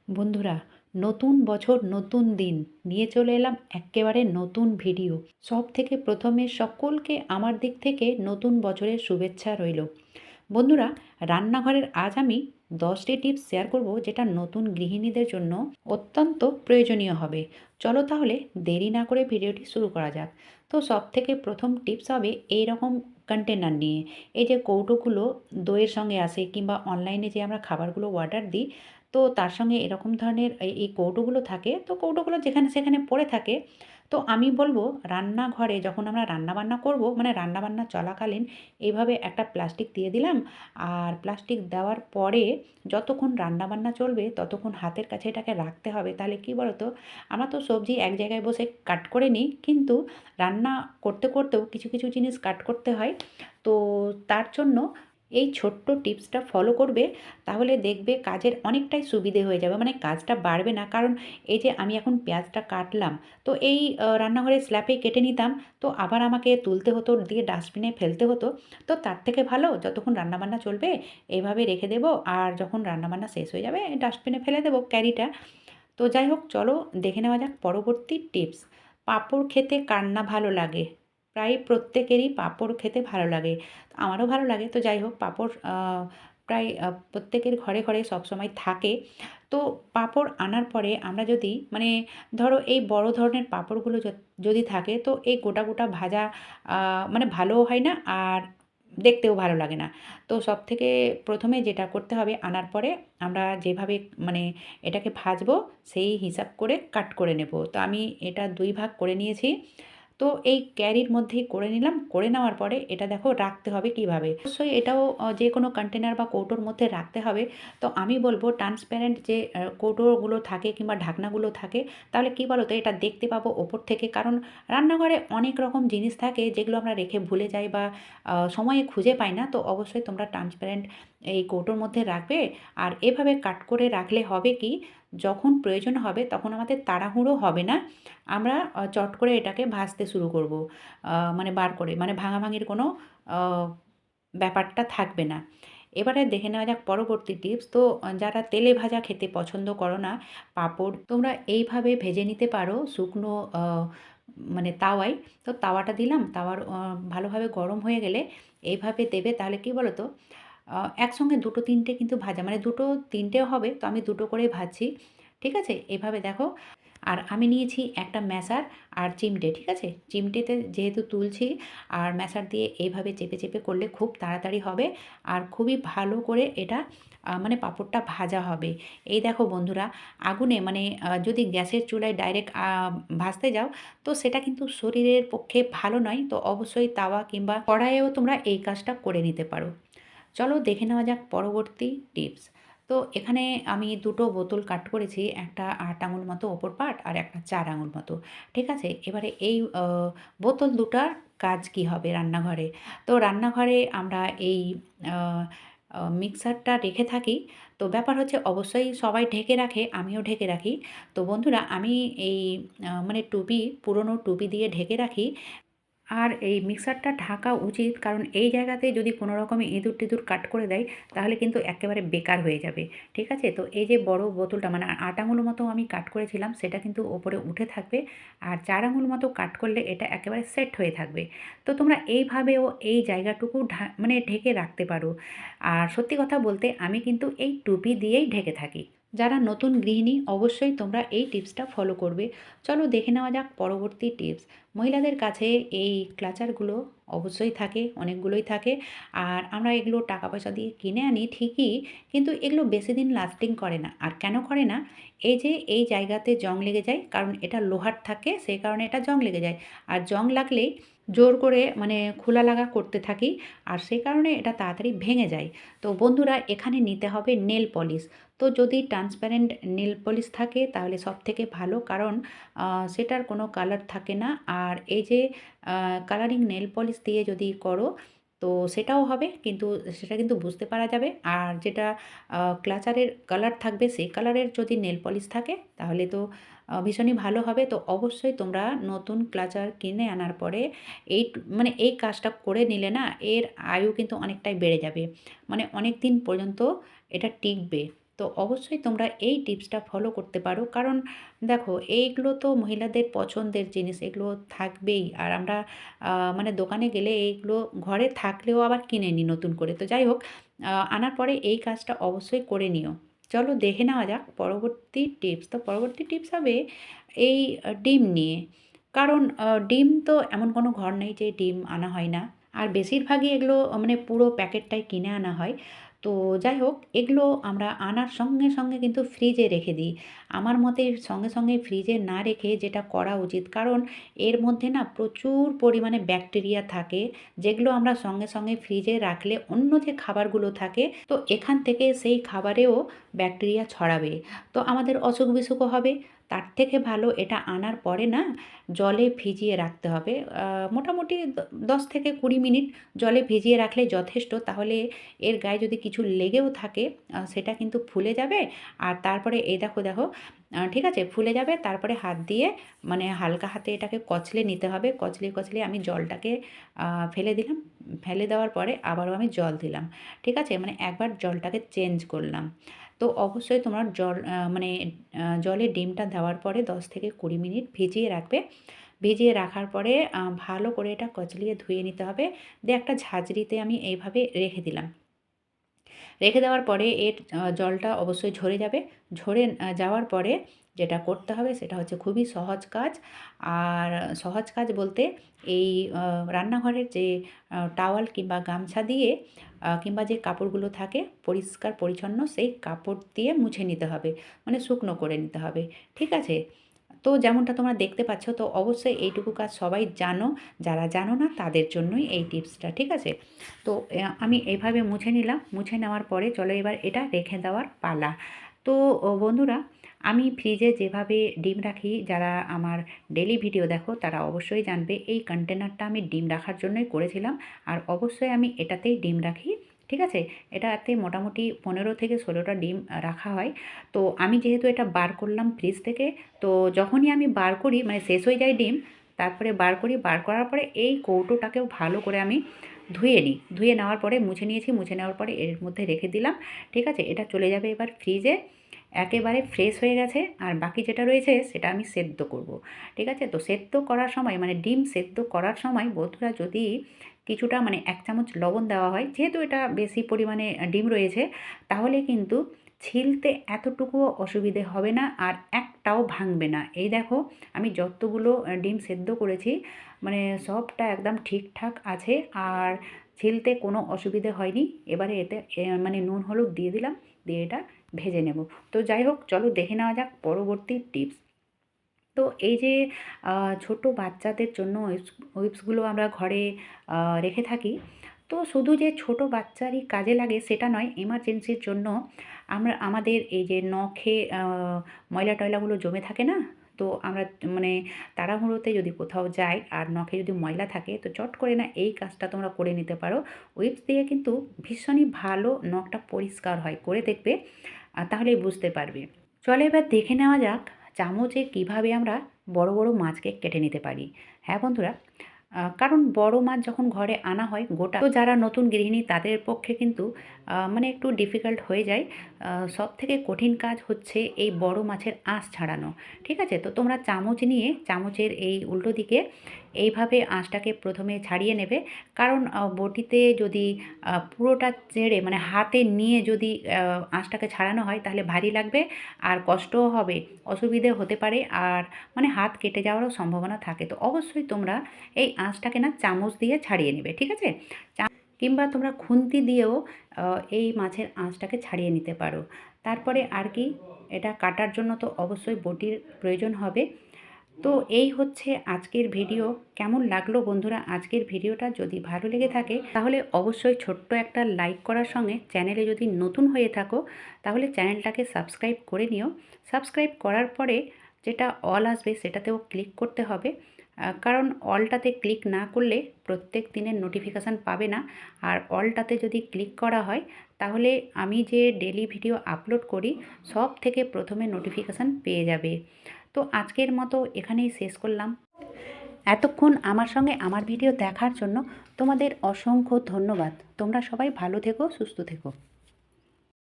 বন্ধুরা, নতুন বছর নতুন দিন নিয়ে চলে এলাম এক্কেবারে নতুন ভিডিও। সব থেকে প্রথমে সকলকে আমার দিক থেকে নতুন বছরের শুভেচ্ছা রইল। বন্ধুরা, রান্নাঘরের আজ আমি 10টি টিপস শেয়ার করব যেটা নতুন গৃহিণীদের জন্য অত্যন্ত প্রয়োজনীয় হবে। চলো তাহলে দেরি না করে ভিডিওটি শুরু করা যাক। তো সব থেকে প্রথম টিপস হবে এই রকম কন্টেনার নিয়ে। এই যে কৌটোগুলো দইয়ের সঙ্গে আসে কিংবা অনলাইনে যে আমরা খাবারগুলো অর্ডার দিই, তো তার সঙ্গে এরকম ধরনের এই কৌটোগুলো থাকে। তো কৌটোগুলো যেখানে সেখানে পড়ে থাকে। তো আমি বলব, রান্নাঘরে যখন আমরা রান্নাবান্না করব, মানে রান্নাবান্না চলাকালীন এইভাবে একটা প্লাস্টিক দিয়ে দিলাম। আর প্লাস্টিক দেওয়ার পরে যতক্ষণ রান্নাবান্না চলবে ততক্ষণ হাতের কাছে এটাকে রাখতে হবে। তাহলে কী বলো তো, আমরা তো সবজি এক জায়গায় বসে কাট করে নিই, কিন্তু রান্না করতে করতেও কিছু কিছু জিনিস কাট করতে হয়। তো তার জন্য এই ছোট্ট টিপসটা ফলো করবে, তাহলে দেখবে কাজের অনেকটাই সুবিধে হয়ে যাবে, মানে কাজটা বাড়বে না। কারণ এই যে আমি এখন পেঁয়াজটা কাটলাম, তো এই রান্নাঘরের স্ল্যাপেই কেটে নিতাম। তো আবার আমাকে তুলতে হতো, দিয়ে ডাস্টবিনে ফেলতে হতো। তো তার থেকে ভালো যতক্ষণ রান্নাবান্না চলবে এভাবে রেখে দেবো, আর যখন রান্নাবান্না শেষ হয়ে যাবে ডাস্টবিনে ফেলে দেবো ক্যারিটা। তো যাই হোক, চলো দেখে নেওয়া যাক পরবর্তী টিপস। পাঁপড় খেতে কার না ভালো লাগে? প্রায় প্রত্যেকেরই পাঁপড় খেতে ভালো লাগে। আমারও ভালো লাগে। তো যাই হোক, পাঁপড় প্রায় প্রত্যেকের ঘরে ঘরে সবসময় থাকে। তো পাঁপড় আনার পরে আমরা যদি, মানে ধরো এই বড় ধরনের পাঁপড়গুলো যদি থাকে, তো এই গোটা গোটা ভাজা মানে ভালোও হয় না, আর দেখতেও ভালো লাগে না। তো সবথেকে প্রথমে যেটা করতে হবে, আনার পরে আমরা যেভাবে, মানে এটাকে ভাজবো সেই হিসাব করে কাট করে নেব। তো আমি এটা 2 ভাগ করে নিয়েছি। তো এই ক্যারির মধ্যেই করে নিলাম। করে নেওয়ার পরে এটা দেখো রাখতে হবে কিভাবে। অবশ্যই এটাও যে কোনো কন্টেনার বা কৌটোর মধ্যে রাখতে হবে। তো আমি বলব, ট্রান্সপারেন্ট যে কৌটোগুলো থাকে কিংবা ঢাকনাগুলো থাকে, তাহলে কী বলো তো, এটা দেখতে পাবো ওপর থেকে। কারণ রান্নাঘরে অনেক রকম জিনিস থাকে যেগুলো আমরা রেখে ভুলে যাই বা সময়ে খুঁজে পাই না। তো অবশ্যই তোমরা ট্রান্সপারেন্ট এই কৌটোর মধ্যে রাখবে। আর এভাবে কাট করে রাখলে হবে কি, যখন প্রয়োজন হবে তখন আমাদের তাড়াহুড়ো হবে না। আমরা চট করে এটাকে ভাজতে শুরু করব। মানে বার করে, মানে ভাঙাভাঙির কোনো আ ব্যাপারটা থাকবে না। এবারে দেখে নেওয়া যাক পরবর্তী টিপস। তো যারা তেলে ভাজা খেতে পছন্দ করো না, পাঁপড় তোমরা এইভাবে ভেজে নিতে পারো শুকনো মানে তাওয়ায়। তো তাওয়াটা দিলাম, তাওয়ার ভালোভাবে গরম হয়ে গেলে এইভাবে দেবে। তাহলে কী বলো তো, একসঙ্গে 2-3টে কিন্তু ভাজা, মানে 2-3টেও হবে। তো আমি 2টো করেই ভাজছি। ঠিক আছে? এভাবে দেখো। আর আমি নিয়েছি একটা ম্যাশার আর চিমটে, ঠিক আছে? চিমটেতে যেহেতু তুলছি, আর ম্যাশার দিয়ে এইভাবে চেপে চেপে করলে খুব তাড়াতাড়ি হবে, আর খুবই ভালো করে এটা মানে পাঁপড়টা ভাজা হবে। এই দেখো বন্ধুরা, আগুনে, মানে যদি গ্যাসের চুলায় ডাইরেক্ট ভাজতে যাও, তো সেটা কিন্তু শরীরের পক্ষে ভালো নয়। তো অবশ্যই তাওয়া কিংবা কড়াইয়েও তোমরা এই কাজটা করে নিতে পারো। চলো দেখে নেওয়া যাক পরবর্তী টিপস। তো এখানে আমি 2টো বোতল কাট করেছি, একটা 8 আঙুল মতো ওপর পাট আর একটা 4 আঙুল মতো। ঠিক আছে? এবারে এই বোতল 2টার কাজ কি হবে রান্নাঘরে? তো রান্নাঘরে আমরা এই আ আ মিক্সারটা রেখে থাকি। তো ব্যাপার হচ্ছে, অবশ্যই সবাই ঢেকে রাখে, আমিও ঢেকে রাখি। তো বন্ধুরা, আমি এই মানে টুপি, পুরনো টুপি দিয়ে ঢেকে রাখি। আর এই মিক্সারটা ঢাকা উচিত, কারণ এই জায়গাতে যদি কোনো রকমে ইঁদুর-টিঁদুর কাট করে দেয়, তাহলে কিন্তু একেবারে বেকার হয়ে যাবে। ঠিক আছে? তো এই যে বড় বোতলটা, মানে 8 আঙুল মতো আমি কাট করেছিলাম, সেটা কিন্তু ওপরে উঠে থাকবে। আর 4 আঙুল মতো কাট করলে এটা একেবারে সেট হয়ে থাকবে। তো তোমরা এইভাবেও এই জায়গাটুকু মানে ঢেকে রাখতে পারো। আর সত্যি কথা বলতে, আমি কিন্তু এই টুপি দিয়েই ঢেকে থাকি। যারা নতুন গৃহিণী, অবশ্যই তোমরা এই টিপসটা ফলো করবে। চলো দেখে নেওয়া যাক পরবর্তী টিপস। মহিলাদের কাছে এই ক্লাচারগুলো অবশ্যই থাকে, অনেকগুলোই থাকে। আর আমরা এগুলো টাকা পয়সা দিয়ে কিনে আনি ঠিকই, কিন্তু এগুলো বেশি দিন লাস্টিং করে না। আর কেন করে না? এই যে এই জায়গাতে জং লেগে যায়, কারণ এটা লোহার থাকে, সেই কারণে এটা জং লেগে যায়। আর জং লাগলেই জোর করে, মানে খোলা লাগা করতে থাকি, আর সেই কারণে এটা তাড়াতাড়ি ভেঙে যায়। তো বন্ধুরা, এখানে নিতে হবে নেল পলিশ। তো যদি ট্রান্সপারেন্ট নেল পলিশ থাকে তাহলে সবথেকে ভালো, কারণ সেটার কোনো কালার থাকে না। আর এই যে কালারিং নেল পলিশ দিয়ে যদি করো, তো সেটাও হবে, কিন্তু সেটা কিন্তু বুঝতে পারা যাবে। আর যেটা ক্লাচারের কালার থাকবে, সেই কালারের যদি নেল পলিশ থাকে তাহলে তো ভীষণই ভালো হবে। তো অবশ্যই তোমরা নতুন ক্লাচার কিনে আনার পরে মানে এই কাজটা করে নিলে না, এর আয়ু কিন্তু অনেকটাই বেড়ে যাবে। মানে অনেক দিন পর্যন্ত এটা টিকবে। তো অবশ্যই তোমরা এই টিপসটা ফলো করতে পারো, কারণ দেখো এইগুলো তো মহিলাদের পছন্দের জিনিস, এগুলো থাকবেই। আর আমরা মানে দোকানে গেলে এইগুলো ঘরে থাকলেও আবার কিনে নিই নতুন করে। তো যাই হোক, আনার পরে এই কাজটা অবশ্যই করে নিও। চলো দেখে নেওয়া যাক পরবর্তী টিপস। তো পরবর্তী টিপস হবে এই ডিম নিয়ে। কারণ ডিম তো এমন কোনো ঘর নেই যে ডিম আনা হয় না। আর বেশিরভাগই এগুলো মানে পুরো প্যাকেটটাই কিনে আনা হয়। তো যাই হোক, এগুলো আমরা আনার সঙ্গে সঙ্গে কিন্তু ফ্রিজে রেখে দিই। আমার মতে সঙ্গে সঙ্গে ফ্রিজে না রেখে যেটা করা উচিত, কারণ এর মধ্যে না প্রচুর পরিমাণে ব্যাকটেরিয়া থাকে, যেগুলো আমরা সঙ্গে সঙ্গে ফ্রিজে রাখলে অন্য যে খাবারগুলো থাকে, তো এখান থেকে সেই খাবারেও ব্যাকটেরিয়া ছড়াবে। তো আমাদের অসুখ বিসুখও হবে। তার থেকে ভালো এটা আনার পরে না জলে ভিজিয়ে রাখতে হবে। মোটামুটি 10 থেকে 20 মিনিট জলে ভিজিয়ে রাখলে যথেষ্ট। তাহলে এর গায়ে যদি কিছু লেগেও থাকে সেটা কিন্তু ফুলে যাবে। আর তারপরে এই দেখো দেখো, ঠিক আছে, ফুলে যাবে। তারপরে হাত দিয়ে মানে হালকা হাতে এটাকে কচলে নিতে হবে। কচলে কচলে আমি জলটাকে ফেলে দিলাম। ফেলে দেওয়ার পরে আবারও আমি জল দিলাম। ঠিক আছে, মানে একবার জলটাকে চেঞ্জ করলাম। তো অবশ্যই তোমার মানে জলে ডিমটা দেওয়ার পরে 10 থেকে 20 মিনিট ভিজিয়ে রাখবে। ভিজিয়ে রাখার পরে ভালো করে এটা কচলিয়ে ধুয়ে নিতে হবে। দিয়ে একটা ঝাঁঝরিতে আমি এইভাবে রেখে দিলাম। রেখে দেওয়ার পরে এর জলটা অবশ্যই ঝরে যাবে। ঝরে যাওয়ার পরে যেটা করতে হবে সেটা হচ্ছে খুবই সহজ কাজ। আর সহজ কাজ বলতে এই রান্নাঘরের যে টাওয়াল কিংবা গামছা দিয়ে কিংবা যে কাপড়গুলো থাকে পরিষ্কার পরিচ্ছন্ন, সেই কাপড় দিয়ে মুছে নিতে হবে, মানে শুকনো করে নিতে হবে। ঠিক আছে? তো যেমনটা তোমরা দেখতে পাচ্ছ, তো অবশ্যই এইটুকু কাজ সবাই জানো। যারা জানো না তাদের জন্যই এই টিপসটা। ঠিক আছে? তো আমি এইভাবে মুছে নিলাম। মুছে নেওয়ার পরে চলো এবার এটা রেখে দেওয়ার পালা। তো বন্ধুরা, আমি ফ্রিজে যেভাবে ডিম রাখি, যারা আমার ডেলি ভিডিও দেখো তারা অবশ্যই জানবে এই কন্টেনারটা আমি ডিম রাখার জন্যই করেছিলাম। আর অবশ্যই আমি এটাতেই ডিম রাখি। ঠিক আছে? এটাতে মোটামুটি 15 থেকে 16টা ডিম রাখা হয়। তো আমি যেহেতু এটা বার করলাম ফ্রিজ থেকে, তো যখনই আমি বার করি মানে শেষ হয়ে যায় ডিম, তারপরে বার করি। বার করার পরে এই কৌটোটাকেও ভালো করে আমি ধুয়ে নিই। ধুয়ে নেওয়ার পরে মুছে নিয়েছি। মুছে নেওয়ার পরে এর মধ্যে রেখে দিলাম। ঠিক আছে? এটা চলে যাবে এবার ফ্রিজে। একেবারে ফ্রেশ হয়ে গেছে। আর বাকি যেটা রয়েছে সেটা আমি সেদ্ধ করব। ঠিক আছে? তো সেদ্ধ করার সময় মানে ডিম সেদ্ধ করার সময় বন্ধুরা যদি কিছুটা মানে 1 চামচ লবণ দেওয়া হয়, যেহেতু এটা বেশি পরিমাণে ডিম রয়েছে, তাহলে কিন্তু ছিলতে এতটুকুও অসুবিধে হবে না আর একটাও ভাঙবে না। এই দেখো, আমি যতগুলো ডিম সেদ্ধ করেছি মানে সবটা একদম ঠিকঠাক আছে আর ছিলতে কোনো অসুবিধে হয়নি। এবারে এতে মানে নুন হলুদ দিয়ে দিলাম, দিয়ে এটা ভেজে নেব। তো যাই হোক, চলো দেখে নেওয়া যাক পরবর্তী টিপস। তো এই যে ছোট বাচ্চাদের জন্য হুইপসগুলো আমরা ঘরে রেখে থাকি, তো শুধু যে ছোট বাচ্চারই কাজে লাগে সেটা নয়, এমার্জেন্সির জন্য আমরা আমাদের এই যে নখে ময়লা টয়লাগুলো জমে থাকে না, তো আমরা মানে তাড়াহুড়োতে যদি কোথাও যাই আর নখে যদি ময়লা থাকে, তো চট করে না এই কাজটা তোমরা করে নিতে পারো। হুইপস দিয়ে কিন্তু ভীষণই ভালো নখটা পরিষ্কার হয়, করে দেখবে তাহলেই বুঝতে পারবে। চলো এবার দেখে নেওয়া যাক চামচে কিভাবে আমরা বড় বড় মাছকে কেটে নিতে পারি। হ্যাঁ বন্ধুরা, কারণ বড় মাছ যখন ঘরে আনা হয় গোটা, তো যারা নতুন গৃহিণী তাদের পক্ষে কিন্তু মানে একটু ডিফিকাল্ট হয়ে যায়। সবথেকে কঠিন কাজ হচ্ছে এই বড় মাছের আঁশ ছাড়ানো। ঠিক আছে? তো তোমরা চামচ নিয়ে চামচের এই উল্টো দিকে এইভাবে আঁশটাকে প্রথমে ছাড়িয়ে নেবে। কারণ বটিতে যদি পুরোটা চেড়ে মানে হাতে নিয়ে যদি আঁশটাকে ছাড়ানো হয় তাহলে ভারী লাগবে আর কষ্টও হবে, অসুবিধে হতে পারে, আর মানে হাত কেটে যাওয়ারও সম্ভাবনা থাকে। তো অবশ্যই তোমরা এই আঁশটাকে না চামচ দিয়ে ছাড়িয়ে নেবে। ঠিক আছে? কিংবা তোমরা খুন্তি দিয়েও এই মাছের আঁশটাকে ছাড়িয়ে নিতে পারো। তারপরে আর কি, এটা কাটার জন্য তো অবশ্যই বটির প্রয়োজন হবে। তো এই হচ্ছে আজকের ভিডিও। কেমন লাগলো বন্ধুরা আজকের ভিডিওটা? যদি ভালো লেগে থাকে তাহলে অবশ্যই ছোট্ট একটা লাইক করার সঙ্গে চ্যানেলে যদি নতুন হয়ে থাকো তাহলে চ্যানেলটাকে সাবস্ক্রাইব করে নিও। সাবস্ক্রাইব করার পরে যেটা অল আসবে সেটাতেও ক্লিক করতে হবে, কারণ অলটাতে ক্লিক না করলে প্রত্যেক দিনের নোটিফিকেশান পাবে না। আর অলটাতে যদি ক্লিক করা হয় তাহলে আমি যে ডেলি ভিডিও আপলোড করি সব থেকে প্রথমে নোটিফিকেশান পেয়ে যাবে। তো আজকের মতো এখানেই শেষ করলাম। এতক্ষণ আমার সঙ্গে আমার ভিডিও দেখার জন্য তোমাদের অসংখ্য ধন্যবাদ। তোমরা সবাই ভালো থেকো, সুস্থ থেকো।